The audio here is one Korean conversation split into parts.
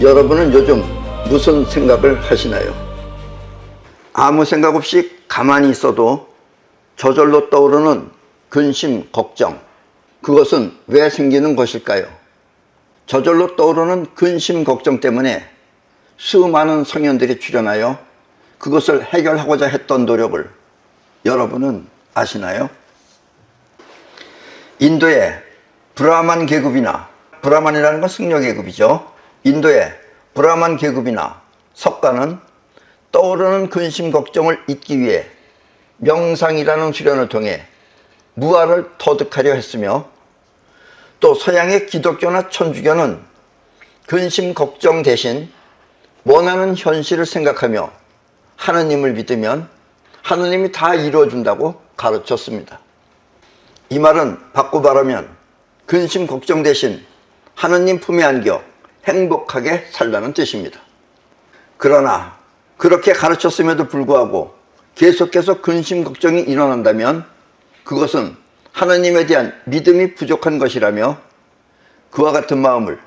여러분은 요즘 무슨 생각을 하시나요? 아무 생각 없이 가만히 있어도 저절로 떠오르는 근심, 걱정, 그것은 왜 생기는 것일까요? 저절로 떠오르는 근심, 걱정 때문에 수많은 성현들이 출연하여 그것을 해결하고자 했던 노력을 여러분은 아시나요? 인도의 브라만 계급이나, 브라만이라는 건 승려 계급이죠. 인도의 브라만 계급이나 석가는 떠오르는 근심 걱정을 잊기 위해 명상이라는 수련을 통해 무아를 터득하려 했으며, 또 서양의 기독교나 천주교는 근심 걱정 대신 원하는 현실을 생각하며 하느님을 믿으면 하느님이 다 이루어준다고 가르쳤습니다. 이 말은 바꿔 말하면 근심 걱정 대신 하느님 품에 안겨 행복하게 살라는 뜻입니다. 그러나 그렇게 가르쳤음에도 불구하고 계속해서 근심 걱정이 일어난다면 그것은 하느님에 대한 믿음이 부족한 것이라며 그와 같은 마음을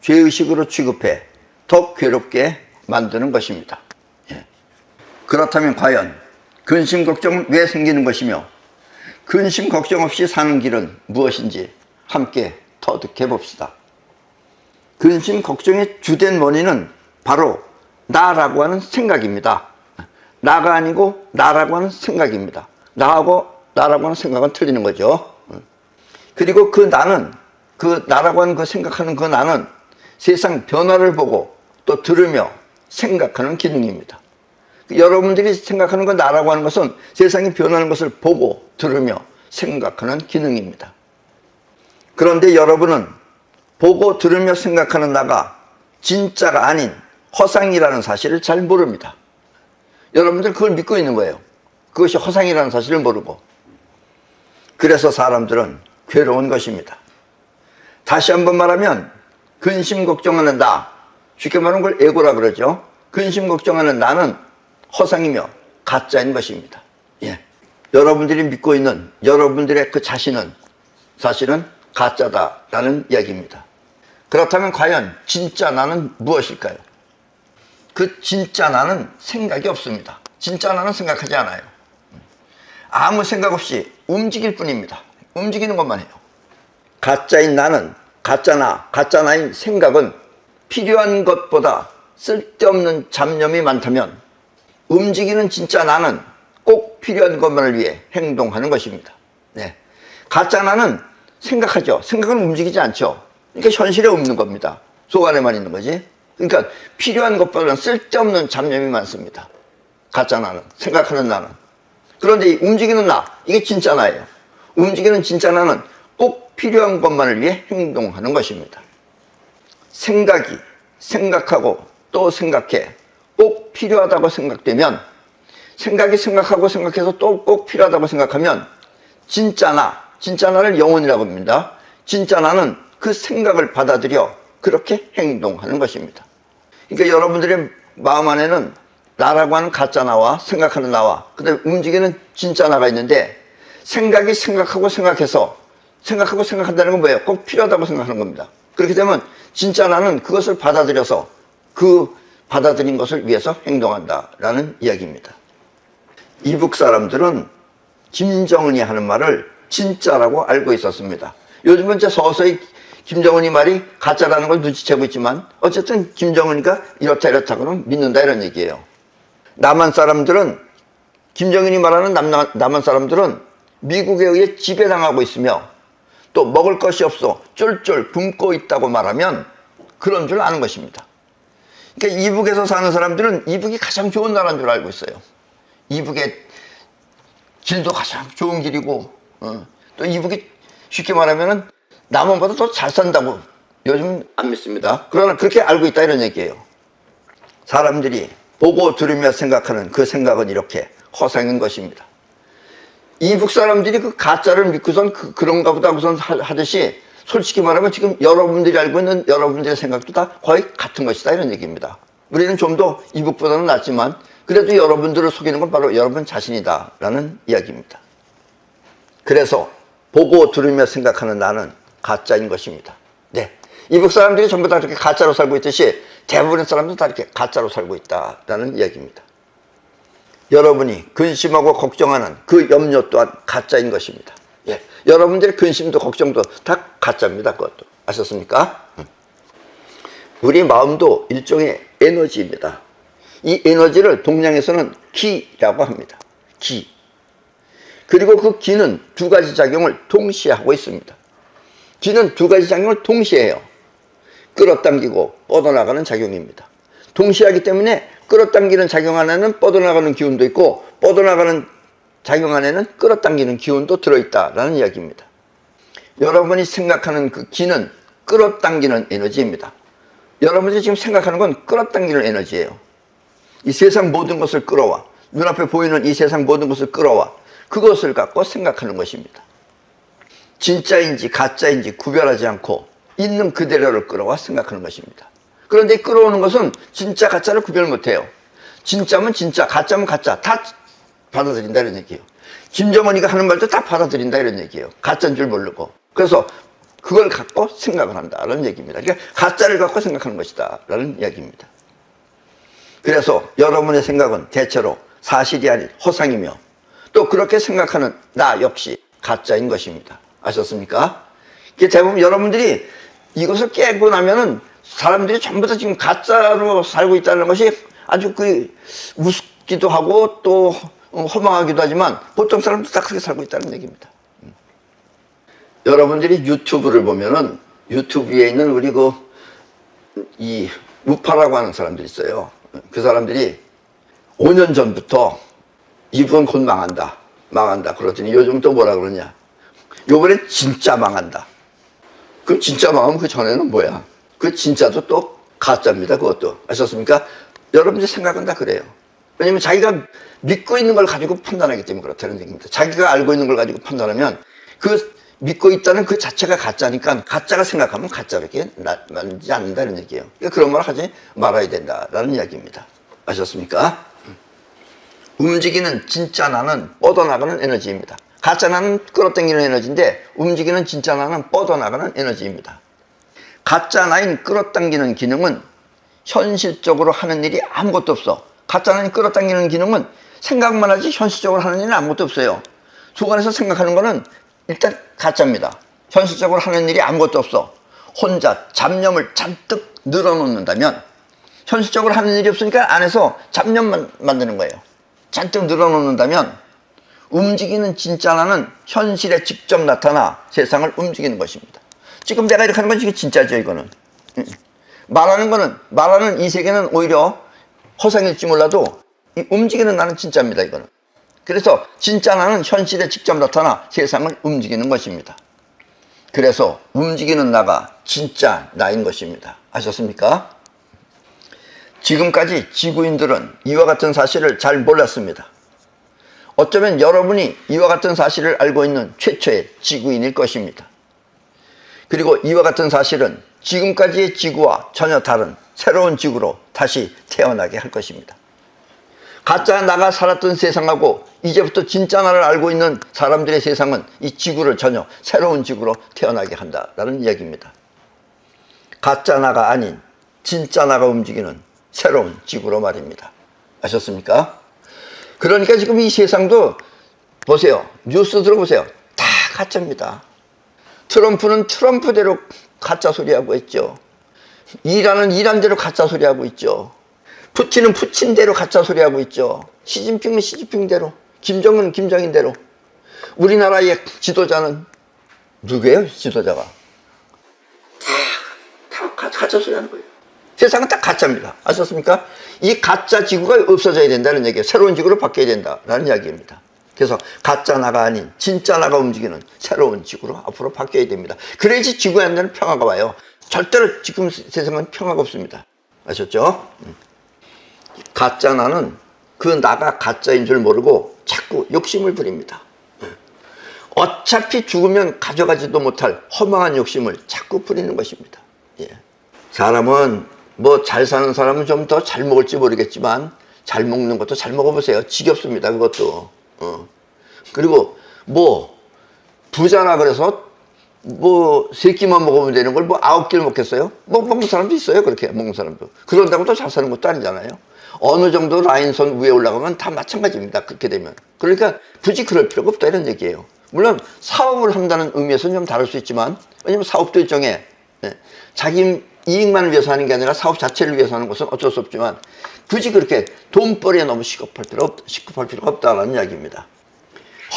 죄의식으로 취급해 더 괴롭게 만드는 것입니다. 그렇다면 과연 근심 걱정은 왜 생기는 것이며 근심 걱정 없이 사는 길은 무엇인지 함께 터득해 봅시다. 근심 걱정의 주된 원인은 바로 나라고 하는 생각입니다. 나가 아니고 나라고 하는 생각입니다. 나하고 나라고 하는 생각은 틀리는 거죠. 그리고 그 나는, 그 나라고 하는 그 생각하는 그 나는 세상 변화를 보고 또 들으며 생각하는 기능입니다. 여러분들이 생각하는 그 나라고 하는 것은 세상이 변하는 것을 보고 들으며 생각하는 기능입니다. 그런데 여러분은 보고 들으며 생각하는 나가 진짜가 아닌 허상이라는 사실을 잘 모릅니다. 여러분들 그걸 믿고 있는 거예요. 그것이 허상이라는 사실을 모르고. 그래서 사람들은 괴로운 것입니다. 다시 한번 말하면 근심 걱정하는 나, 쉽게 말하는 걸 에고라 그러죠. 근심 걱정하는 나는 허상이며 가짜인 것입니다. 여러분들이 믿고 있는 여러분들의 그 자신은 사실은 가짜다라는 이야기입니다. 그렇다면 과연 진짜 나는 무엇일까요? 그 진짜 나는 생각이 없습니다. 진짜 나는 생각하지 않아요. 아무 생각 없이 움직일 뿐입니다. 움직이는 것만 해요. 가짜인 나는, 가짜 나인 생각은 필요한 것보다 쓸데없는 잡념이 많다면 움직이는 진짜 나는 꼭 필요한 것만을 위해 행동하는 것입니다. 가짜 나는 생각하죠. 생각은 움직이지 않죠. 그러니까 현실에 없는 겁니다. 속 안에만 있는 거지. 그러니까 필요한 것보다는 쓸데없는 잡념이 많습니다. 가짜 나는, 생각하는 나는. 그런데 이 움직이는 나, 이게 진짜 나예요. 움직이는 진짜 나는 꼭 필요한 것만을 위해 행동하는 것입니다. 생각이 생각하고 또 생각해 꼭 필요하다고 생각되면, 생각이 생각하고 생각해서 또 꼭 필요하다고 생각하면 진짜 나를 영혼이라고 합니다. 진짜 나는 그 생각을 받아들여 그렇게 행동하는 것입니다. 그러니까 여러분들의 마음 안에는 나라고 하는 가짜 나와 생각하는 나와 그다음에 움직이는 진짜 나가 있는데, 생각이 생각하고 생각해서 생각하고 생각한다는 건 뭐예요? 꼭 필요하다고 생각하는 겁니다. 그렇게 되면 진짜 나는 그것을 받아들여서 그 받아들인 것을 위해서 행동한다라는 이야기입니다. 이북 사람들은 김정은이 하는 말을 진짜라고 알고 있었습니다. 요즘은 이제 서서히 김정은이 말이 가짜라는 걸 눈치채고 있지만 어쨌든 김정은이가 이렇다고는 믿는다 이런 얘기예요. 남한 사람들은, 김정은이 말하는 남한 사람들은 미국에 의해 지배당하고 있으며 또 먹을 것이 없어 쫄쫄 굶고 있다고 말하면 그런 줄 아는 것입니다. 그러니까 이북에서 사는 사람들은 이북이 가장 좋은 나라인 줄 알고 있어요. 이북의 길도 가장 좋은 길이고, 또 이북이 쉽게 말하면 남한보다 더 잘 산다고 요즘 안 믿습니다. 그러나 그렇게 알고 있다 이런 얘기예요. 사람들이 보고 들으며 생각하는 그 생각은 이렇게 허상인 것입니다. 이북 사람들이 그 가짜를 믿고선 그런가 보다 하고선 하듯이, 솔직히 말하면 지금 여러분들이 알고 있는 여러분들의 생각도 다 거의 같은 것이다 이런 얘기입니다. 우리는 좀 더 이북보다는 낫지만 그래도 여러분들을 속이는 건 바로 여러분 자신이다 라는 이야기입니다. 그래서 보고 들으며 생각하는 나는 가짜인 것입니다. 이북 사람들이 전부 다 이렇게 가짜로 살고 있듯이 대부분의 사람도 다 이렇게 가짜로 살고 있다라는 이야기입니다. 여러분이 근심하고 걱정하는 그 염려 또한 가짜인 것입니다. 예. 여러분들의 근심도 걱정도 다 가짜입니다. 그것도 아셨습니까? 우리 마음도 일종의 에너지입니다. 이 에너지를 동양에서는 기라고 합니다. 기. 그리고 그 기는 두 가지 작용을 동시에 하고 있습니다. 기는 두 가지 작용을 동시에 해요. 끌어당기고 뻗어나가는 작용입니다. 동시에 하기 때문에 끌어당기는 작용 안에는 뻗어나가는 기운도 있고 뻗어나가는 작용 안에는 끌어당기는 기운도 들어있다라는 이야기입니다. 여러분이 생각하는 그 기는 끌어당기는 에너지입니다. 여러분이 지금 생각하는 건 끌어당기는 에너지예요. 이 세상 모든 것을 끌어와, 눈앞에 보이는 이 세상 모든 것을 끌어와 그것을 갖고 생각하는 것입니다. 진짜인지 가짜인지 구별하지 않고 있는 그대로를 끌어와 생각하는 것입니다. 그런데 끌어오는 것은 진짜 가짜를 구별 못해요. 진짜면 진짜, 가짜면 가짜 다 받아들인다 이런 얘기예요. 김정은이가 하는 말도 다 받아들인다 이런 얘기예요. 가짜인 줄 모르고. 그래서 그걸 갖고 생각을 한다라는 얘기입니다. 그러니까 가짜를 갖고 생각하는 것이다 라는 이야기입니다. 그래서 여러분의 생각은 대체로 사실이 아닌 허상이며 또 그렇게 생각하는 나 역시 가짜인 것입니다. 아셨습니까? 대부분 여러분들이 이것을 깨고 나면은 사람들이 전부 다 지금 가짜로 살고 있다는 것이 아주 우습기도 하고 또 허망하기도 하지만 보통 사람도 다 그렇게 살고 있다는 얘기입니다. 여러분들이 유튜브를 보면은 유튜브에 있는 우리 이 우파라고 하는 사람들이 있어요. 그 사람들이 5년 전부터 이분 곧 망한다. 그러더니 요즘 또 뭐라 그러냐. 요번엔 진짜 망한다. 그럼 진짜 망하면 그 전에는 뭐야? 그 진짜도 또 가짜입니다. 그것도. 아셨습니까? 여러분들 생각은 다 그래요. 왜냐면 자기가 믿고 있는 걸 가지고 판단하기 때문에 그렇다는 얘기입니다. 자기가 알고 있는 걸 가지고 판단하면 그 믿고 있다는 그 자체가 가짜니까 가짜가 생각하면 가짜롭게 만들지 않는다는 얘기예요. 그러니까 그런 말 하지 말아야 된다라는 이야기입니다. 아셨습니까? 움직이는 진짜 나는 뻗어나가는 에너지입니다. 가짜 나는 끌어당기는 에너지인데 움직이는 진짜 나는 뻗어나가는 에너지입니다. 가짜 나인 끌어당기는 기능은 현실적으로 하는 일이 아무것도 없어. 가짜 나인 끌어당기는 기능은 생각만 하지 현실적으로 하는 일은 아무것도 없어요. 주관에서 생각하는 거는 일단 가짜입니다. 현실적으로 하는 일이 아무것도 없어. 혼자 잡념을 잔뜩 늘어놓는다면 현실적으로 하는 일이 없으니까 안에서 잡념만 만드는 거예요. 잔뜩 늘어놓는다면 움직이는 진짜 나는 현실에 직접 나타나 세상을 움직이는 것입니다. 지금 내가 이렇게 하는 건 이게 진짜죠, 이거는. 말하는 이 세계는 오히려 허상일지 몰라도 이 움직이는 나는 진짜입니다, 이거는. 그래서 진짜 나는 현실에 직접 나타나 세상을 움직이는 것입니다. 그래서 움직이는 나가 진짜 나인 것입니다. 아셨습니까? 지금까지 지구인들은 이와 같은 사실을 잘 몰랐습니다. 어쩌면 여러분이 이와 같은 사실을 알고 있는 최초의 지구인일 것입니다. 그리고 이와 같은 사실은 지금까지의 지구와 전혀 다른 새로운 지구로 다시 태어나게 할 것입니다. 가짜 나가 살았던 세상하고 이제부터 진짜 나를 알고 있는 사람들의 세상은 이 지구를 전혀 새로운 지구로 태어나게 한다라는 이야기입니다. 가짜 나가 아닌 진짜 나가 움직이는 새로운 지구로 말입니다. 아셨습니까? 그러니까 지금 이 세상도 보세요. 뉴스 들어보세요. 다 가짜입니다. 트럼프는 트럼프대로 가짜 소리하고 있죠. 이란은 이란대로 가짜 소리하고 있죠. 푸틴은 푸틴대로 가짜 소리하고 있죠. 시진핑은 시진핑대로, 김정은은 김정인대로. 우리나라의 지도자는 누구예요? 지도자가 다 가짜 소리하는 거예요. 세상은 딱 가짜입니다. 아셨습니까? 이 가짜 지구가 없어져야 된다는 얘기예요. 새로운 지구로 바뀌어야 된다는 이야기입니다. 그래서 가짜 나가 아닌 진짜 나가 움직이는 새로운 지구로 앞으로 바뀌어야 됩니다. 그래야지 지구에 안에는 평화가 와요. 절대로 지금 세상은 평화가 없습니다. 아셨죠? 가짜 나는 그 나가 가짜인 줄 모르고 자꾸 욕심을 부립니다. 어차피 죽으면 가져가지도 못할 허망한 욕심을 자꾸 부리는 것입니다. 예. 사람은 뭐 잘 사는 사람은 좀 더 잘 먹을지 모르겠지만 잘 먹는 것도 잘 먹어보세요. 지겹습니다. 그것도. 그리고 뭐 부자라 그래서 뭐 3끼만 먹으면 되는 걸 뭐 9끼를 먹겠어요? 뭐 먹는 사람도 있어요. 그렇게 먹는 사람도. 그런다고 또 잘 사는 것도 아니잖아요. 어느 정도 라인선 위에 올라가면 다 마찬가지입니다. 그렇게 되면. 그러니까 굳이 그럴 필요가 없다 이런 얘기예요. 물론 사업을 한다는 의미에서는 좀 다를 수 있지만, 왜냐면 사업도 일종의 자기 이익만을 위해서 하는 게 아니라 사업 자체를 위해서 하는 것은 어쩔 수 없지만, 굳이 그렇게 돈벌이에 너무 시급할 필요가 없다는 이야기입니다.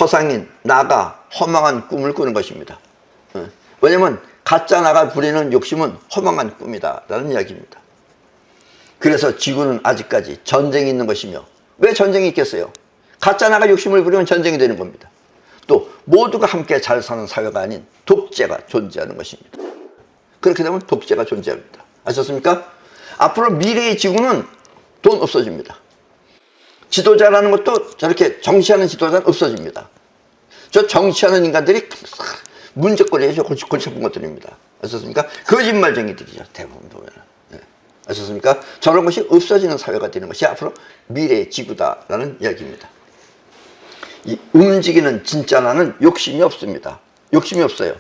허상인 나가 허망한 꿈을 꾸는 것입니다. 왜냐면 가짜 나가 부리는 욕심은 허망한 꿈이다 라는 이야기입니다. 그래서 지구는 아직까지 전쟁이 있는 것이며, 왜 전쟁이 있겠어요? 가짜 나가 욕심을 부리면 전쟁이 되는 겁니다. 또 모두가 함께 잘 사는 사회가 아닌 독재가 존재하는 것입니다. 그렇게 되면 독재가 존재합니다. 아셨습니까? 앞으로 미래의 지구는 돈 없어집니다. 지도자라는 것도 저렇게 정치하는 지도자는 없어집니다. 저 정치하는 인간들이 문제거리에서 골치 아픈 것들입니다. 아셨습니까? 거짓말쟁이들이죠. 대부분 보면. 네. 아셨습니까? 저런 것이 없어지는 사회가 되는 것이 앞으로 미래의 지구다라는 이야기입니다. 이 움직이는 진짜 나는 욕심이 없습니다. 욕심이 없어요.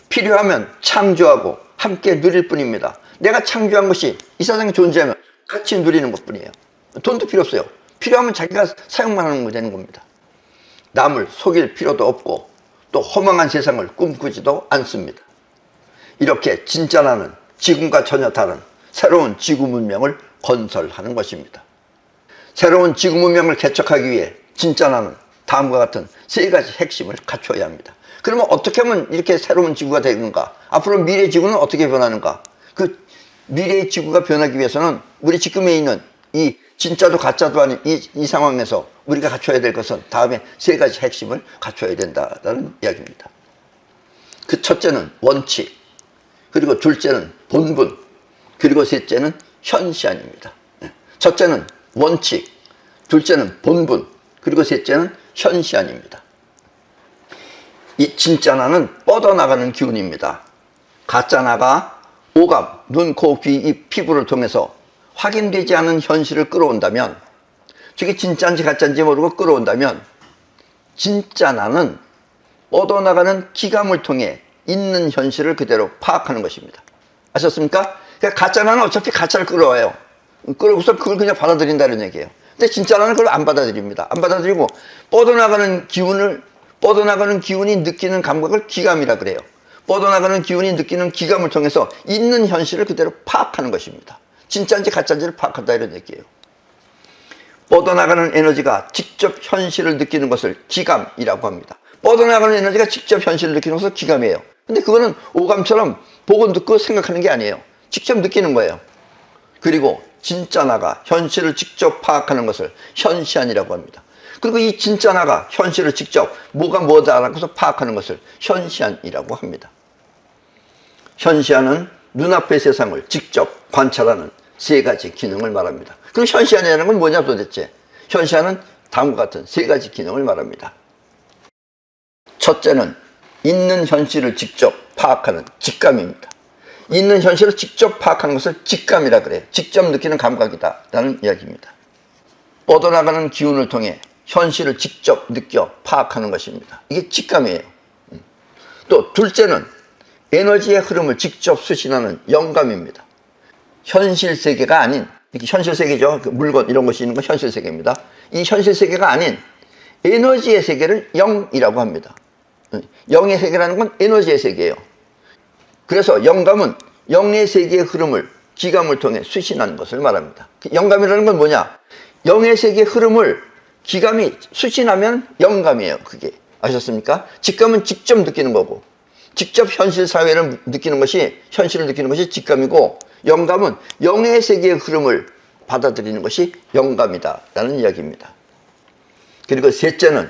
필요하면 창조하고 함께 누릴 뿐입니다. 내가 창조한 것이 이 세상에 존재하면 같이 누리는 것뿐이에요. 돈도 필요 없어요. 필요하면 자기가 사용만 하는 거 되는 겁니다. 남을 속일 필요도 없고 또 허망한 세상을 꿈꾸지도 않습니다. 이렇게 진짜 나는 지금과 전혀 다른 새로운 지구 문명을 건설하는 것입니다. 새로운 지구 문명을 개척하기 위해 진짜 나는 다음과 같은 3가지 핵심을 갖춰야 합니다. 그러면 어떻게 하면 이렇게 새로운 지구가 되는가? 앞으로 미래 지구는 어떻게 변하는가? 그 미래의 지구가 변하기 위해서는 우리 지금에 있는 이 진짜도 가짜도 아닌 이 상황에서 우리가 갖춰야 될 것은 다음에 3가지 핵심을 갖춰야 된다는 이야기입니다. 그 첫째는 원칙, 그리고 둘째는 본분, 그리고 셋째는 현시안입니다. 첫째는 원칙, 둘째는 본분, 그리고 셋째는 현시안입니다. 이 진짜 나는 뻗어나가는 기운입니다. 가짜 나가 오감, 눈, 코, 귀, 입, 피부를 통해서 확인되지 않은 현실을 끌어온다면, 저게 진짜인지 가짜인지 모르고 끌어온다면, 진짜 나는 뻗어나가는 기감을 통해 있는 현실을 그대로 파악하는 것입니다. 아셨습니까? 그러니까 가짜 나는 어차피 가짜를 끌어와요. 끌어오고서 그걸 그냥 받아들인다는 얘기예요. 근데 진짜 나는 그걸 안 받아들입니다. 안 받아들이고 뻗어나가는 기운이 느끼는 감각을 기감이라 그래요. 뻗어나가는 기운이 느끼는 기감을 통해서 있는 현실을 그대로 파악하는 것입니다. 진짜인지 가짜인지를 파악한다 이런 얘기예요. 뻗어나가는 에너지가 직접 현실을 느끼는 것을 기감이라고 합니다. 뻗어나가는 에너지가 직접 현실을 느끼는 것을 기감이에요. 근데 그거는 오감처럼 보고 듣고 생각하는 게 아니에요. 직접 느끼는 거예요. 그리고 진짜 나가 현실을 직접 파악하는 것을 현시안이라고 합니다. 그리고 이 진짜 나가 현실을 직접 뭐가 뭐다라고 파악하는 것을 현시안이라고 합니다. 현시안은 눈앞의 세상을 직접 관찰하는 3가지 기능을 말합니다. 그럼 현시안이라는 건 뭐냐 도대체? 현시안은 다음과 같은 3가지 기능을 말합니다. 첫째는 있는 현실을 직접 파악하는 직감입니다. 있는 현실을 직접 파악하는 것을 직감이라 그래요. 직접 느끼는 감각이다 라는 이야기입니다. 뻗어나가는 기운을 통해 현실을 직접 느껴 파악하는 것입니다. 이게 직감이에요. 또 둘째는 에너지의 흐름을 직접 수신하는 영감입니다. 현실 세계가 아닌, 현실 세계죠. 물건 이런 것이 있는 건 현실 세계입니다. 이 현실 세계가 아닌 에너지의 세계를 영이라고 합니다. 영의 세계라는 건 에너지의 세계예요. 그래서 영감은 영의 세계의 흐름을 기감을 통해 수신하는 것을 말합니다. 영감이라는 건 뭐냐? 영의 세계의 흐름을 기감이 수신하면 영감이에요. 그게 아셨습니까? 직감은 직접 느끼는 거고, 직접 현실 사회를 느끼는 것이, 현실을 느끼는 것이 직감이고, 영감은 영의 세계의 흐름을 받아들이는 것이 영감이다 라는 이야기입니다. 그리고 셋째는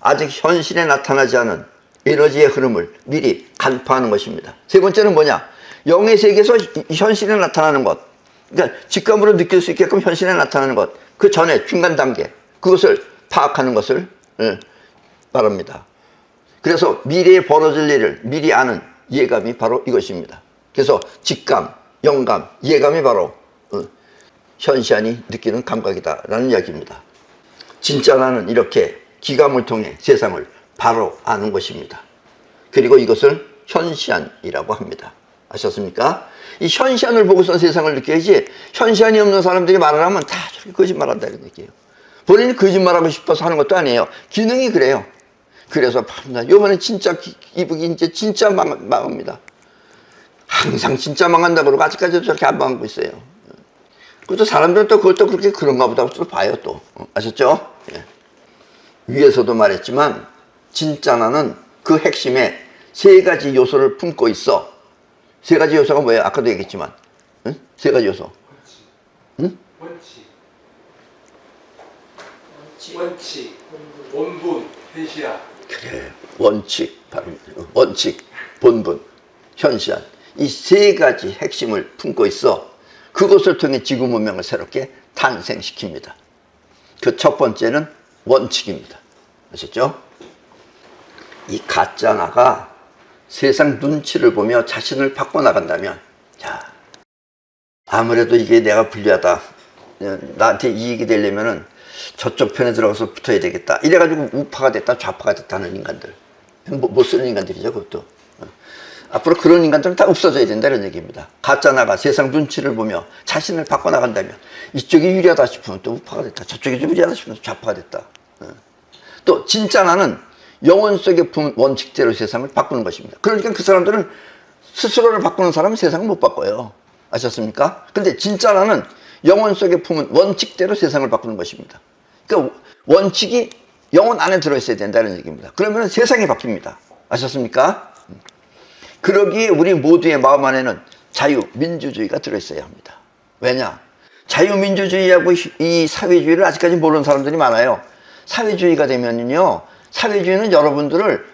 아직 현실에 나타나지 않은 에너지의 흐름을 미리 간파하는 것입니다. 세 번째는 뭐냐? 영의 세계에서 현실에 나타나는 것, 그러니까 직감으로 느낄 수 있게끔 현실에 나타나는 것, 그 전에 중간 단계, 그것을 파악하는 것을 말합니다. 그래서 미래에 벌어질 일을 미리 아는 예감이 바로 이것입니다. 그래서 직감, 영감, 예감이 바로 현시안이 느끼는 감각이다라는 이야기입니다. 진짜 나는 이렇게 기감을 통해 세상을 바로 아는 것입니다. 그리고 이것을 현시안이라고 합니다. 아셨습니까? 이 현시안을 보고서 세상을 느껴야지, 현시안이 없는 사람들이 말을 하면 다 저렇게 거짓말한다 이런 얘기예요. 본인이 거짓말하고 싶어서 하는 것도 아니에요. 기능이 그래요. 그래서 밤낮 요번에 진짜 이북이 이제 진짜 망합니다. 항상 진짜 망한다 그러고 아직까지도 저렇게 안 망하고 있어요. 그래서 사람들은 또 그것도 그렇게 그런가 보다 또 봐요 또. 아셨죠? 예. 위에서도 말했지만 진짜나는 그 핵심에 세 가지 요소를 품고 있어. 세 가지 요소가 뭐예요? 아까도 얘기했지만, 응? 세 가지 요소. 응? 원칙, 본분, 현시안. 그래, 원칙, 바로 원칙, 본분, 현시안. 이 세 가지 핵심을 품고 있어. 그것을 통해 지구 문명을 새롭게 탄생시킵니다. 그 첫 번째는 원칙입니다. 아셨죠? 이 가짜 나가 세상 눈치를 보며 자신을 바꿔나간다면, 자, 아무래도 이게 내가 불리하다, 나한테 이익이 되려면은 저쪽 편에 들어가서 붙어야 되겠다, 이래가지고 우파가 됐다 좌파가 됐다는 인간들, 못 쓰는 인간들이죠. 그것도 앞으로 그런 인간들은 다 없어져야 된다 이런 얘기입니다. 가짜 나가 세상 눈치를 보며 자신을 바꿔나간다면, 이쪽이 유리하다 싶으면 또 우파가 됐다, 저쪽이 좀 유리하다 싶으면 좌파가 됐다. 또 진짜 나는 영혼 속에 품은 원칙대로 세상을 바꾸는 것입니다. 그러니까 그 사람들은 스스로를 바꾸는 사람은 세상을 못 바꿔요. 아셨습니까? 근데 진짜 나는 영혼 속에 품은 원칙대로 세상을 바꾸는 것입니다. 그러니까 원칙이 영혼 안에 들어있어야 된다는 얘기입니다. 그러면 세상이 바뀝니다. 아셨습니까? 그러기에 우리 모두의 마음 안에는 자유민주주의가 들어있어야 합니다. 왜냐? 자유민주주의하고 이 사회주의를 아직까지 모르는 사람들이 많아요. 사회주의가 되면요, 사회주의는 여러분들을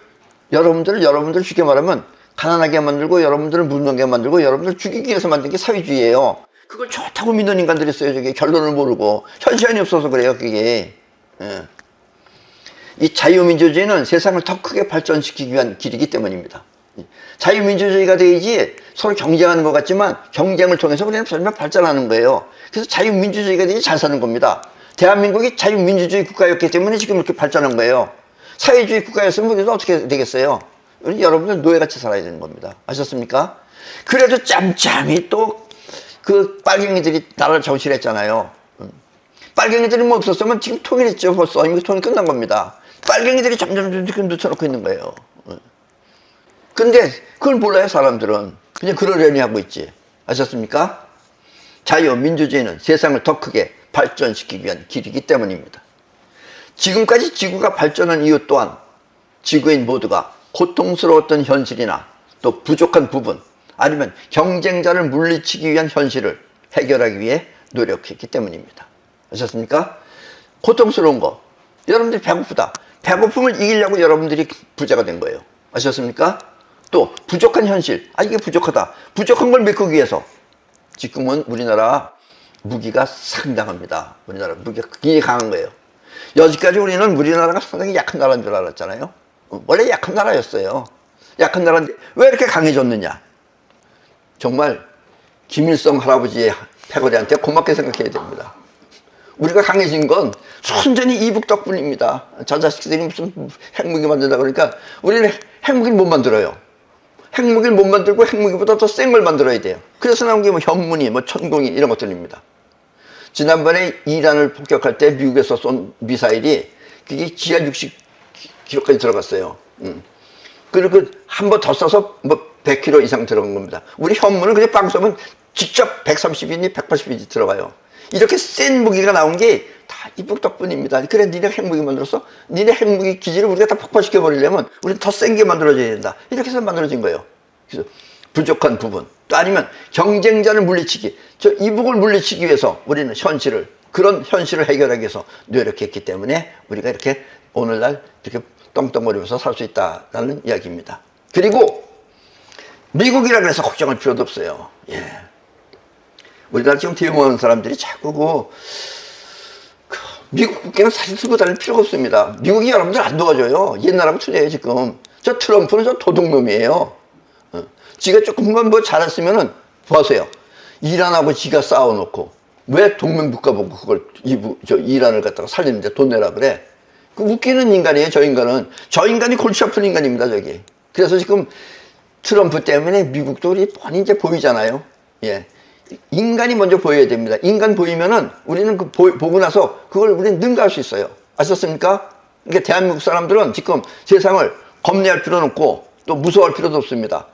쉽게 말하면 가난하게 만들고, 여러분들을 무능하게 만들고, 여러분들을 죽이기 위해서 만든 게 사회주의예요. 그걸 좋다고 믿는 인간들이 있어요. 저게 결론을 모르고 현시안이 없어서 그래요. 그게. 예. 이 자유민주주의는 세상을 더 크게 발전시키기 위한 길이기 때문입니다. 자유민주주의가 돼야지 서로 경쟁하는 것 같지만 경쟁을 통해서 우리는 설마 발전하는 거예요. 그래서 자유민주주의가 돼야지 잘 사는 겁니다. 대한민국이 자유민주주의 국가였기 때문에 지금 이렇게 발전한 거예요. 사회주의 국가였으면 우리도 어떻게 되겠어요? 우리 여러분들 노예같이 살아야 되는 겁니다. 아셨습니까? 그래도 짬짬이 또 그 빨갱이들이 나라를 정실했잖아요. 빨갱이들이 뭐 없었으면 지금 통일했죠. 벌써 이미 통일 끝난 겁니다. 빨갱이들이 점점 지금 늦춰놓고 있는 거예요. 근데 그걸 몰라요. 사람들은 그냥 그러려니 하고 있지. 아셨습니까? 자유민주주의는 세상을 더 크게 발전시키기 위한 길이기 때문입니다. 지금까지 지구가 발전한 이유 또한 지구인 모두가 고통스러웠던 현실이나 또 부족한 부분, 아니면 경쟁자를 물리치기 위한 현실을 해결하기 위해 노력했기 때문입니다. 아셨습니까? 고통스러운 거, 여러분들이 배고프다, 배고픔을 이기려고 여러분들이 부자가 된 거예요. 아셨습니까? 또 부족한 현실, 이게 부족하다, 부족한 걸 메꾸기 위해서 지금은 우리나라 무기가 상당합니다. 우리나라 무기가 굉장히 강한 거예요. 여지까지 우리나라가 상당히 약한 나라인 줄 알았잖아요. 원래 약한 나라였어요. 약한 나라인데 왜 이렇게 강해졌느냐? 정말 김일성 할아버지의 패거리한테 고맙게 생각해야 됩니다. 우리가 강해진 건 순전히 이북 덕분입니다. 저 자식들이 무슨 핵무기 만든다 그러니까 우리는 핵무기를 못 만들어요. 핵무기를 못 만들고 핵무기보다 더 센 걸 만들어야 돼요. 그래서 나온 게 뭐 현문이, 뭐 천공이 이런 것들입니다. 지난번에 이란을 폭격할 때 미국에서 쏜 미사일이 그게 지하 60km까지 들어갔어요. 그리고 한 번 더 쏴서 뭐 100km 이상 들어간 겁니다. 우리 현문은 그냥 빵 쏘면 직접 130인지 180인지 들어가요. 이렇게 센 무기가 나온 게 다 이북 덕분입니다. 그래, 니네 핵무기 만들었어? 니네 핵무기 기지를 우리가 다 폭파시켜 버리려면 우리는 더 센 게 만들어져야 된다. 이렇게 해서 만들어진 거예요. 그래서 부족한 부분, 또 아니면 경쟁자를 물리치기, 저 이북을 물리치기 위해서 우리는 그런 현실을 해결하기 위해서 노력했기 때문에 우리가 이렇게 오늘날 이렇게 떵떵거리면서 살 수 있다는 이야기입니다. 그리고 미국이라 그래서 걱정할 필요도 없어요. 예. 우리나라 지금 데모하는 사람들이 자꾸 미국 국기는 사실 쓰고 다닐 필요가 없습니다. 미국이 여러분들 안 도와줘요. 옛날하고 틀려요, 지금. 저 트럼프는 저 도둑놈이에요. 지가 조금만 뭐 잘했으면은, 보세요. 이란하고 지가 싸워놓고, 왜 동맹 국가보고 그걸, 이란을 갖다가 살리는데 돈 내라 그래? 그 웃기는 인간이에요, 저 인간은. 저 인간이 골치 아픈 인간입니다, 저기. 그래서 지금 트럼프 때문에 미국도 우리 뻔히 이제 보이잖아요. 예. 인간이 먼저 보여야 됩니다. 인간 보이면은 우리는 보고 나서 그걸 우리는 능가할 수 있어요. 아셨습니까? 그러니까 대한민국 사람들은 지금 세상을 겁내할 필요는 없고 또 무서워할 필요도 없습니다.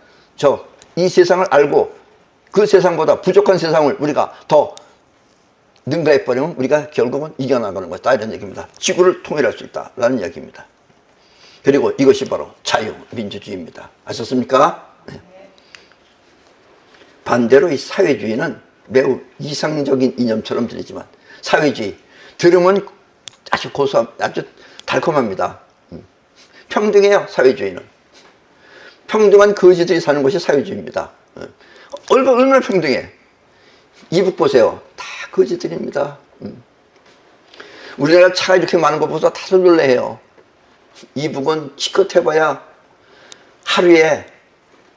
이 세상을 알고 그 세상보다 부족한 세상을 우리가 더 능가해버리면 우리가 결국은 이겨나가는 것이다. 이런 얘기입니다. 지구를 통일할 수 있다라는 이야기입니다. 그리고 이것이 바로 자유민주주의입니다. 아셨습니까? 네. 반대로 이 사회주의는 매우 이상적인 이념처럼 들리지만 사회주의 들으면 아주 고소함, 아주 달콤합니다. 평등해요. 사회주의는 평등한 거지들이 사는 것이 사회주의입니다. 얼마나 평등해. 이북 보세요. 다 거지들입니다. 우리나라 차가 이렇게 많은 것보다 다들 놀래해요. 이북은 치껏 해봐야 하루에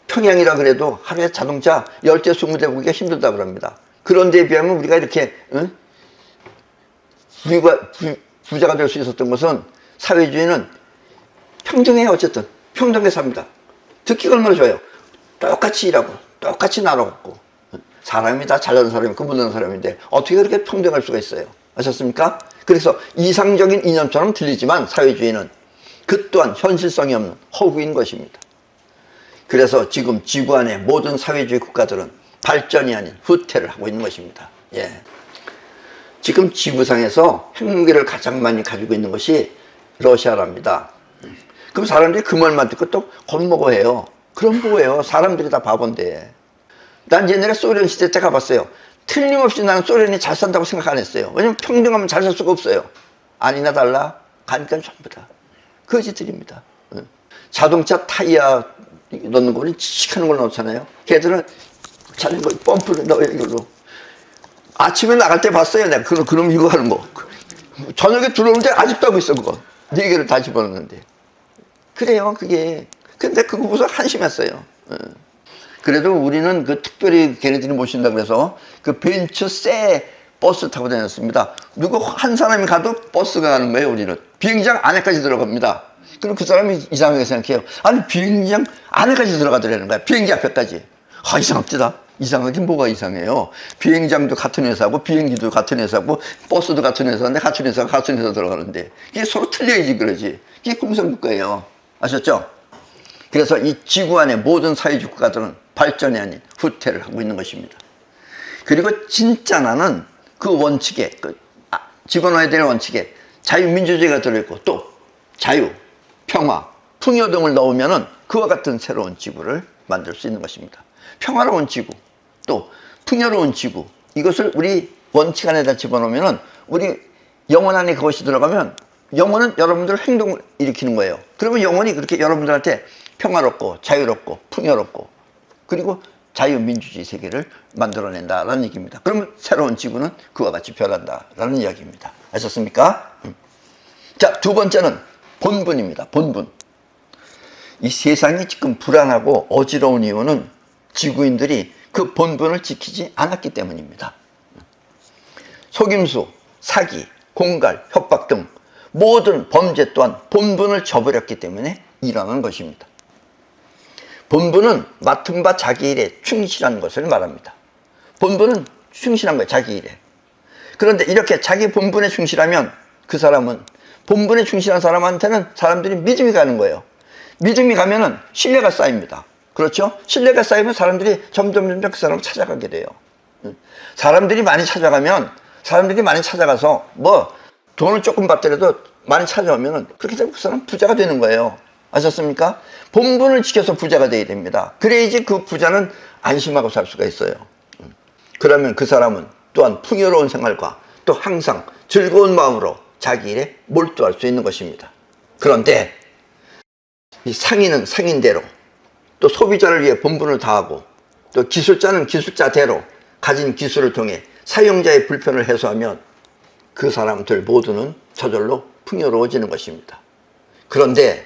평양이라 그래도 하루에 자동차 10대 20대 보기가 힘들다 그럽니다. 그런 데에 비하면 우리가 이렇게 부자가 될 수 있었던 것은 사회주의는 평등해요. 어쨌든 평등하게 삽니다. 듣기가 얼마나 좋아요. 똑같이 일하고 똑같이 나눠먹고 사람이 다 잘나는 사람이 그 못나는 사람인데 어떻게 그렇게 평등할 수가 있어요. 아셨습니까? 그래서 이상적인 이념처럼 들리지만 사회주의는 그 또한 현실성이 없는 허구인 것입니다. 그래서 지금 지구 안의 모든 사회주의 국가들은 발전이 아닌 후퇴를 하고 있는 것입니다. 예. 지금 지구상에서 핵무기를 가장 많이 가지고 있는 것이 러시아랍니다. 그럼 사람들이 그 말만 듣고 또 겁먹어 해요. 그럼 뭐예요? 사람들이 다 바본데. 난 옛날에 소련 시대 때 가봤어요. 틀림없이 나는 소련이 잘 산다고 생각 안 했어요. 왜냐면 평등하면 잘 살 수가 없어요. 아니나 달라? 가니까 전부 다 거지들입니다. 자동차 타이어 넣는 거는 칙하는 걸 넣잖아요. 걔들은 자전거 펌프를 넣어요, 이걸로. 아침에 나갈 때 봤어요. 내가 그럼 이거 하는 거. 저녁에 들어오는데 아직도 하고 있어, 그거. 4개를 다 집어넣는데. 그래요, 그게. 근데 그거 보고서 한심했어요. 그래도 우리는 그 특별히 걔네들이 모신다 그래서 그 벤츠 새 버스 타고 다녔습니다. 누구 한 사람이 가도 버스가 가는 거예요, 우리는. 비행장 안에까지 들어갑니다. 그럼 그 사람이 이상하게 생각해요. 아니, 비행장 안에까지 들어가더라는 거야. 비행기 앞에까지. 아, 이상합니다. 이상하긴 뭐가 이상해요. 비행장도 같은 회사고, 비행기도 같은 회사고, 버스도 같은 회사인데, 같은 회사가 같은 회사 들어가는데, 이게 서로 틀려야지, 그러지. 이게 공산국가예요. 아셨죠? 그래서 이 지구 안의 모든 사회주의 국가들은 발전이 아닌 후퇴를 하고 있는 것입니다. 그리고 진짜 나는 그 원칙에, 집어넣어야 될 원칙에 자유민주주의가 들어있고, 또 자유, 평화, 풍요 등을 넣으면은 그와 같은 새로운 지구를 만들 수 있는 것입니다. 평화로운 지구, 또 풍요로운 지구, 이것을 우리 원칙 안에다 집어넣으면은 우리 영혼 안에 그것이 들어가면 영혼은 여러분들 행동을 일으키는 거예요. 그러면 영혼이 그렇게 여러분들한테 평화롭고 자유롭고 풍요롭고 그리고 자유민주주의 세계를 만들어낸다라는 얘기입니다. 그러면 새로운 지구는 그와 같이 변한다라는 이야기입니다. 아셨습니까? 자, 두 번째는 본분입니다. 본분. 이 세상이 지금 불안하고 어지러운 이유는 지구인들이 그 본분을 지키지 않았기 때문입니다. 속임수, 사기, 공갈, 협박 등 모든 범죄 또한 본분을 저버렸기 때문에 일어나는 것입니다. 본분은 맡은 바 자기 일에 충실한 것을 말합니다. 본분은 충실한 거예요, 자기 일에. 그런데 이렇게 자기 본분에 충실하면 그 사람은 본분에 충실한 사람한테는 사람들이 믿음이 가는 거예요. 믿음이 가면은 신뢰가 쌓입니다. 그렇죠? 신뢰가 쌓이면 사람들이 점점 그 사람을 찾아가게 돼요. 사람들이 많이 찾아가면 사람들이 많이 찾아가서 뭐 돈을 조금 받더라도 많이 찾아오면은 그렇게 되면 그 사람 부자가 되는 거예요. 아셨습니까? 본분을 지켜서 부자가 돼야 됩니다. 그래야지 그 부자는 안심하고 살 수가 있어요. 그러면 그 사람은 또한 풍요로운 생활과 또 항상 즐거운 마음으로 자기 일에 몰두할 수 있는 것입니다. 그런데 이 상인은 상인대로 또 소비자를 위해 본분을 다하고 또 기술자는 기술자대로 가진 기술을 통해 사용자의 불편을 해소하면 그 사람들 모두는 저절로 풍요로워지는 것입니다. 그런데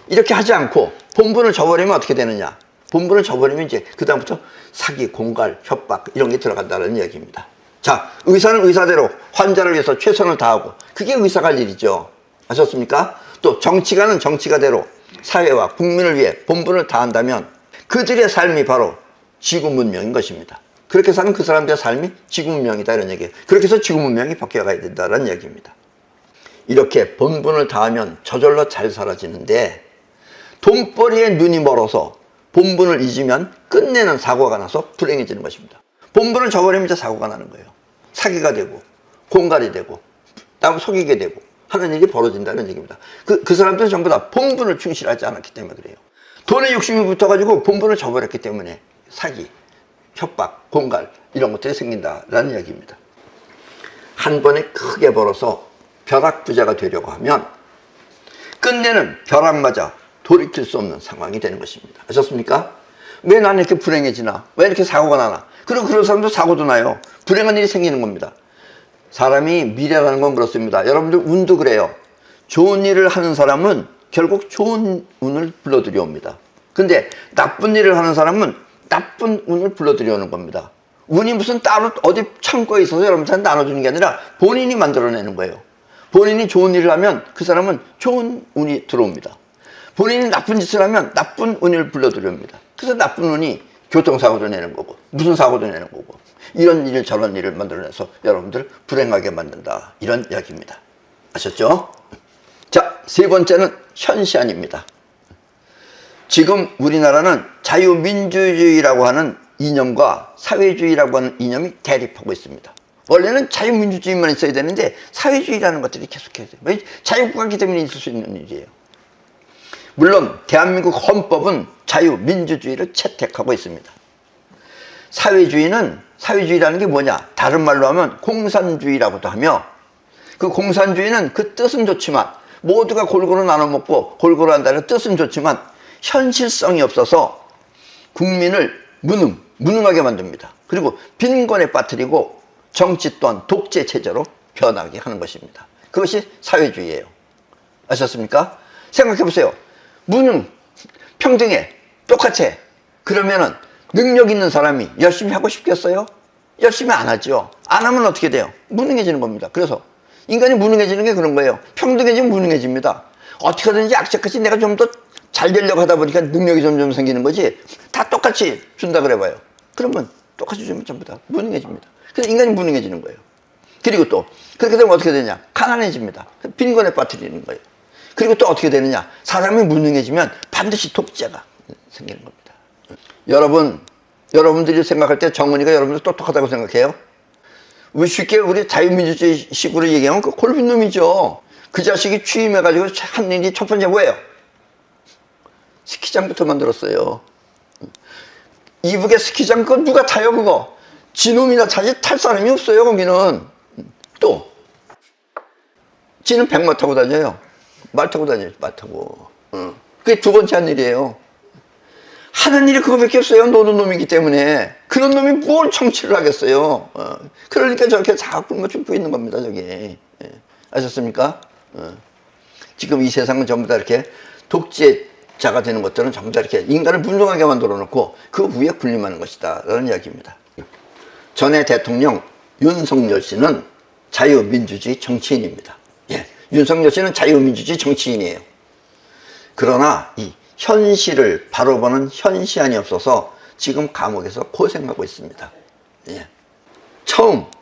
이렇게 하지 않고 본분을 저버리면 어떻게 되느냐? 본분을 저버리면 이제 그다음부터 사기, 공갈, 협박 이런 게 들어간다는 얘기입니다. 자, 의사는 의사대로 환자를 위해서 최선을 다하고 그게 의사가 할 일이죠. 아셨습니까? 또 정치가는 정치가대로 사회와 국민을 위해 본분을 다한다면 그들의 삶이 바로 지구 문명인 것입니다. 그렇게 사는 그 사람들의 삶이 지구 문명이다 이런 얘기예요. 그렇게 해서 지구 문명이 바뀌어가야 된다는 얘기입니다. 이렇게 본분을 다하면 저절로 잘 살아지는데 돈벌이에 눈이 멀어서 본분을 잊으면 끝내는 사고가 나서 불행해지는 것입니다. 본분을 저버리면 이제 사고가 나는 거예요. 사기가 되고 공갈이 되고 남 속이게 되고 하는 일이 벌어진다는 얘기입니다. 그 사람들은 전부 다 본분을 충실하지 않았기 때문에 그래요. 돈에 욕심이 붙어가지고 본분을 저버렸기 때문에 사기, 협박, 공갈 이런 것들이 생긴다라는 이야기입니다. 한 번에 크게 벌어서 벼락부자가 되려고 하면 끝내는 벼락마저 돌이킬 수 없는 상황이 되는 것입니다. 아셨습니까? 왜 나는 이렇게 불행해지나? 왜 이렇게 사고가 나나? 그리고 그런 사람도 사고도 나요. 불행한 일이 생기는 겁니다. 사람이 미래라는 건 그렇습니다. 여러분들 운도 그래요. 좋은 일을 하는 사람은 결국 좋은 운을 불러들여 옵니다. 근데 나쁜 일을 하는 사람은 나쁜 운을 불러들여 오는 겁니다. 운이 무슨 따로 어디 창고에 있어서 여러분한테 나눠주는 게 아니라 본인이 만들어내는 거예요. 본인이 좋은 일을 하면 그 사람은 좋은 운이 들어옵니다. 본인이 나쁜 짓을 하면 나쁜 운을 불러들여옵니다. 그래서 나쁜 운이 교통사고도 내는 거고 무슨 사고도 내는 거고 이런 일 저런 일을 만들어내서 여러분들 불행하게 만든다 이런 이야기입니다. 아셨죠? 자, 세 번째는 현시안입니다. 지금 우리나라는 자유민주주의라고 하는 이념과 사회주의라고 하는 이념이 대립하고 있습니다. 원래는 자유민주주의만 있어야 되는데 사회주의라는 것들이 계속해서 자유국가이기 때문에 있을 수 있는 일이에요. 물론 대한민국 헌법은 자유민주주의를 채택하고 있습니다. 사회주의라는 게 뭐냐? 다른 말로 하면 공산주의라고도 하며 그 공산주의는 그 뜻은 좋지만 모두가 골고루 나눠 먹고 골고루 한다는 뜻은 좋지만 현실성이 없어서 국민을 무능하게 만듭니다. 그리고 빈곤에 빠뜨리고 정치 또한 독재 체제로 변하게 하는 것입니다. 그것이 사회주의예요. 아셨습니까? 생각해 보세요. 무능, 평등해, 똑같아. 그러면은 능력 있는 사람이 열심히 하고 싶겠어요? 열심히 안 하죠. 안 하면 어떻게 돼요? 무능해지는 겁니다. 그래서 인간이 무능해지는 게 그런 거예요. 평등해지면 무능해집니다. 어떻게 하든지 악착같이 내가 좀 더 잘 되려고 하다 보니까 능력이 점점 생기는 거지. 다 똑같이 준다 그래봐요. 그러면 똑같이 주면 전부 다 무능해집니다. 그래서 인간이 무능해지는 거예요. 그리고 또 그렇게 되면 어떻게 되냐? 가난해집니다. 빈곤에 빠뜨리는 거예요. 그리고 또 어떻게 되느냐? 사람이 무능해지면 반드시 독재가 생기는 겁니다. 여러분들이 생각할 때 정은이가 여러분들 똑똑하다고 생각해요? 쉽게 우리 자유민주주의 식으로 얘기하면 그 골빈놈이죠. 그 자식이 취임해가지고 한 일이 첫 번째 뭐예요? 스키장부터 만들었어요. 이북에 스키장 그거 누가 타요 그거? 지놈이나 타지 탈 사람이 없어요 거기는. 또 지는 백마 타고 다녀요. 말 타고 다녀요. 말 타고. 그게 두 번째 한 일이에요. 하는 일이 그거밖에 없어요. 노는 놈이기 때문에. 그런 놈이 뭘 정치를 하겠어요. 그러니까 저렇게 자꾸 춤고 있는 겁니다 저기. 아셨습니까? 지금 이 세상은 전부 다 이렇게 독재자가 되는 것들은 전부 다 이렇게 인간을 무능하게 만들어 놓고 그 위에 군림하는 것이다 라는 이야기입니다. 전에 대통령 윤석열 씨는 자유민주주의 정치인입니다. 윤석열 씨는 자유민주주의 정치인이에요. 그러나 이 현실을 바로 보는 현시안이 없어서 지금 감옥에서 고생하고 있습니다.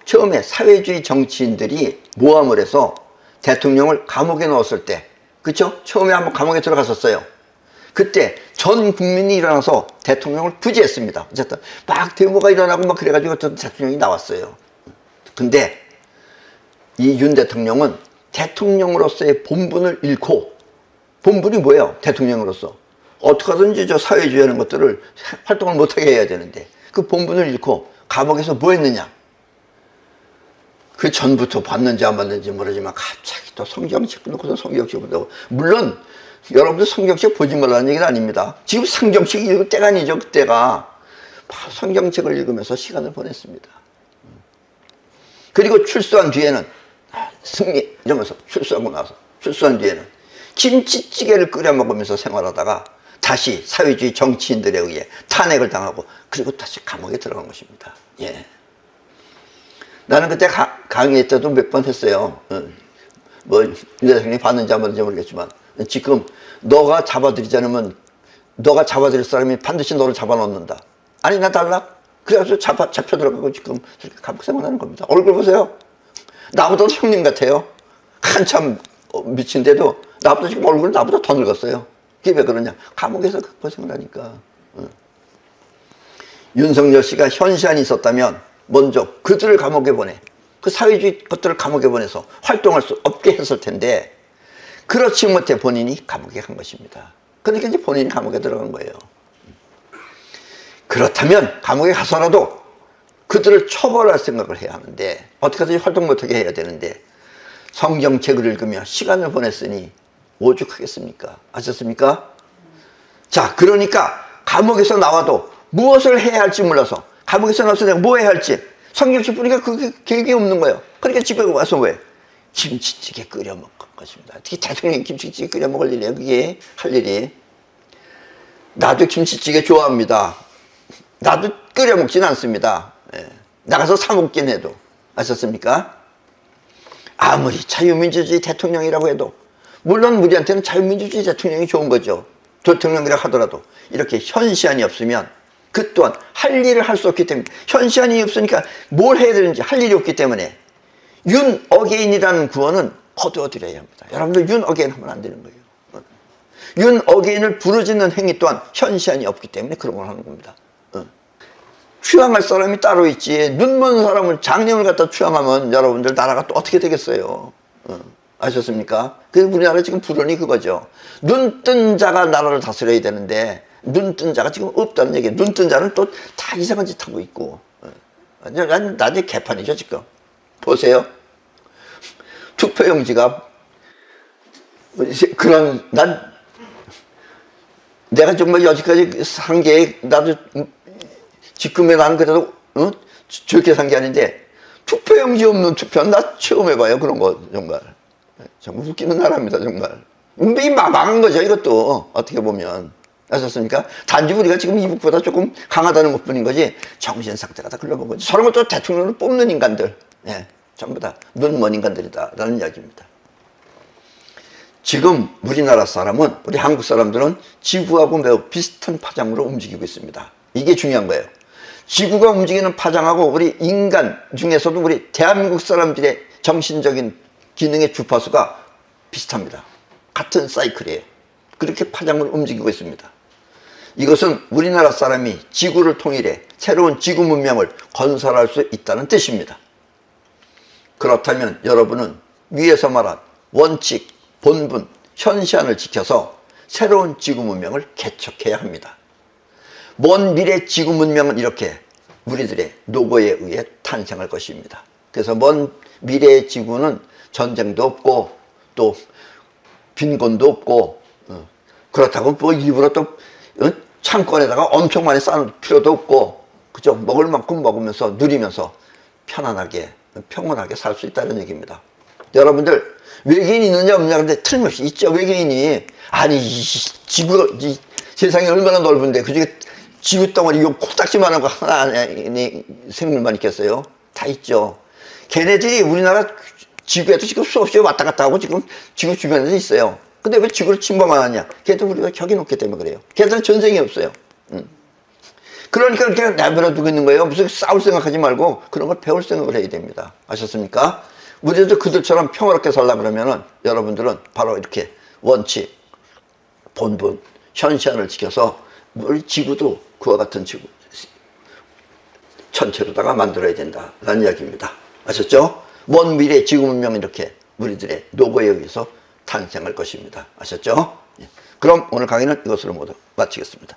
처음에 사회주의 정치인들이 모함을 해서 대통령을 감옥에 넣었을 때, 그쵸? 처음에 한번 감옥에 들어갔었어요. 그때 전 국민이 일어나서 대통령을 부지했습니다. 어쨌든 막 데모가 일어나고 막 그래가지고 대통령이 나왔어요. 근데 이 윤 대통령은 대통령으로서의 본분을 잃고, 본분이 뭐예요? 대통령으로서 어떻게 하든지 저 사회주의하는 것들을 활동을 못하게 해야 되는데 그 본분을 잃고 감옥에서 뭐 했느냐? 그 전부터 봤는지 안 봤는지 모르지만 갑자기 또 성경책 놓고서 성경책 본다고. 물론 여러분들 성경책 보지 말라는 얘기는 아닙니다. 지금 성경책 읽을 때가 아니죠. 그때가 성경책을 읽으면서 시간을 보냈습니다. 그리고 출소한 뒤에는 승리 이러면서 출소하고 나서 출소한 뒤에는 김치찌개를 끓여 먹으면서 생활하다가 다시 사회주의 정치인들에 의해 탄핵을 당하고 그리고 다시 감옥에 들어간 것입니다. 나는 그때 강의할 때도 몇 번 했어요. 뭐 윤 대통령이 봤는지 안 봤는지 모르겠지만 지금 너가 잡아들이지 않으면 너가 잡아들일 사람이 반드시 너를 잡아놓는다. 아니나 달라? 그래가지고 잡혀 들어가고 지금 저렇게 감옥 생활하는 겁니다. 얼굴 보세요. 나보다 형님 같아요. 한참 미친데도 나보다 지금 얼굴은 나보다 더 늙었어요. 그게 왜 그러냐? 감옥에서 고생을 하니까. 윤석열 씨가 현시안이 있었다면 먼저 그들을 감옥에 보내, 그 사회주의 것들을 감옥에 보내서 활동할 수 없게 했을 텐데 그렇지 못해 본인이 감옥에 간 것입니다. 그러니까 이제 본인이 감옥에 들어간 거예요. 그렇다면 감옥에 가서라도 그들을 처벌할 생각을 해야 하는데 어떻게 하든지 활동 못하게 해야 되는데 성경책을 읽으며 시간을 보냈으니 오죽하겠습니까? 아셨습니까? 자, 그러니까 감옥에서 나와도 무엇을 해야 할지 몰라서 감옥에서 나와서 내가 뭐 해야 할지 성경책 보니까 그게 계획이 없는 거예요. 그러니까 집에 와서 왜? 김치찌개 끓여 먹을 것입니다. 특히 대통령이 김치찌개 끓여 먹을 일이에요. 그게 할 일이. 나도 김치찌개 좋아합니다. 나도 끓여 먹진 않습니다. 예. 나가서 사 먹긴 해도. 아셨습니까? 아무리 자유민주주의 대통령이라고 해도 물론 우리한테는 자유민주주의 대통령이 좋은 거죠. 대통령이라 하더라도 이렇게 현시안이 없으면 그 또한 할 일을 할 수 없기 때문에 현시안이 없으니까 뭘 해야 되는지 할 일이 없기 때문에 윤 어게인이라는 구호는 거두어드려야 합니다. 여러분들 윤 어게인 하면 안 되는 거예요. 윤 어게인을 부르짖는 행위 또한 현시안이 없기 때문에 그런 걸 하는 겁니다. 추앙할 사람이 따로 있지 눈먼 사람을 장님을 갖다 추앙하면 여러분들 나라가 또 어떻게 되겠어요. 아셨습니까? 그래서 우리나라 지금 불운이 그거죠. 눈뜬 자가 나라를 다스려야 되는데 눈뜬 자가 지금 없다는 얘기예요. 눈뜬 자는 또 다 이상한 짓 하고 있고. 나중에 개판이죠 지금. 보세요. 투표용지가 그런 내가 정말 여지까지 산 게 나도 지금에 나는 그래도 저렇게 산 게 아닌데 투표용지 없는 투표는 나 처음 해봐요. 그런 거 정말 웃기는 나라입니다. 정말 이 망한 거죠. 이것도 어떻게 보면. 아셨습니까? 단지 우리가 지금 이북보다 조금 강하다는 것뿐인 거지 정신 상태가 다 글러본 거지. 저런 것도 대통령을 뽑는 인간들, 예, 전부 다 눈먼 인간들이다라는 이야기입니다. 지금 우리나라 사람은, 우리 한국 사람들은 지구하고 매우 비슷한 파장으로 움직이고 있습니다. 이게 중요한 거예요. 지구가 움직이는 파장하고 우리 인간 중에서도 우리 대한민국 사람들의 정신적인 기능의 주파수가 비슷합니다. 같은 사이클이에요. 그렇게 파장을 움직이고 있습니다. 이것은 우리나라 사람이 지구를 통일해 새로운 지구 문명을 건설할 수 있다는 뜻입니다. 그렇다면 여러분은 위에서 말한 원칙, 본분, 현시안을 지켜서 새로운 지구 문명을 개척해야 합니다. 먼 미래 지구 문명은 이렇게 우리들의 노고에 의해 탄생할 것입니다. 그래서 먼 미래의 지구는 전쟁도 없고 또 빈곤도 없고 그렇다고 뭐 일부러 또 창고에다가 엄청 많이 쌓을 필요도 없고 그죠? 먹을 만큼 먹으면서 누리면서 편안하게 평온하게 살 수 있다는 얘기입니다. 여러분들 외계인이 있느냐 없느냐 근데 틀림없이 있죠. 외계인이. 아니 이 세상이 얼마나 넓은데 그중에 지구 덩어리 요 코딱지만한 거 하나 안에 생물만 있겠어요? 다 있죠. 걔네들이 우리나라 지구에도 지금 수없이 왔다 갔다 하고 지금 지구 주변에도 있어요. 근데 왜 지구를 침범 안 하냐? 걔도 우리가 격이 높기 때문에 그래요. 걔들은 전쟁이 없어요. 그러니까 그렇게 내버려두고 있는 거예요. 무슨 싸울 생각하지 말고 그런 걸 배울 생각을 해야 됩니다. 아셨습니까? 우리도 그들처럼 평화롭게 살려고 그러면은 여러분들은 바로 이렇게 원칙, 본분, 현시안을 지켜서 우리 지구도 그와 같은 지구 전체로다가 만들어야 된다라는 이야기입니다. 아셨죠? 먼 미래 지구 문명은 이렇게 우리들의 노고에 의해서 탄생할 것입니다. 아셨죠? 그럼 오늘 강의는 이것으로 모두 마치겠습니다.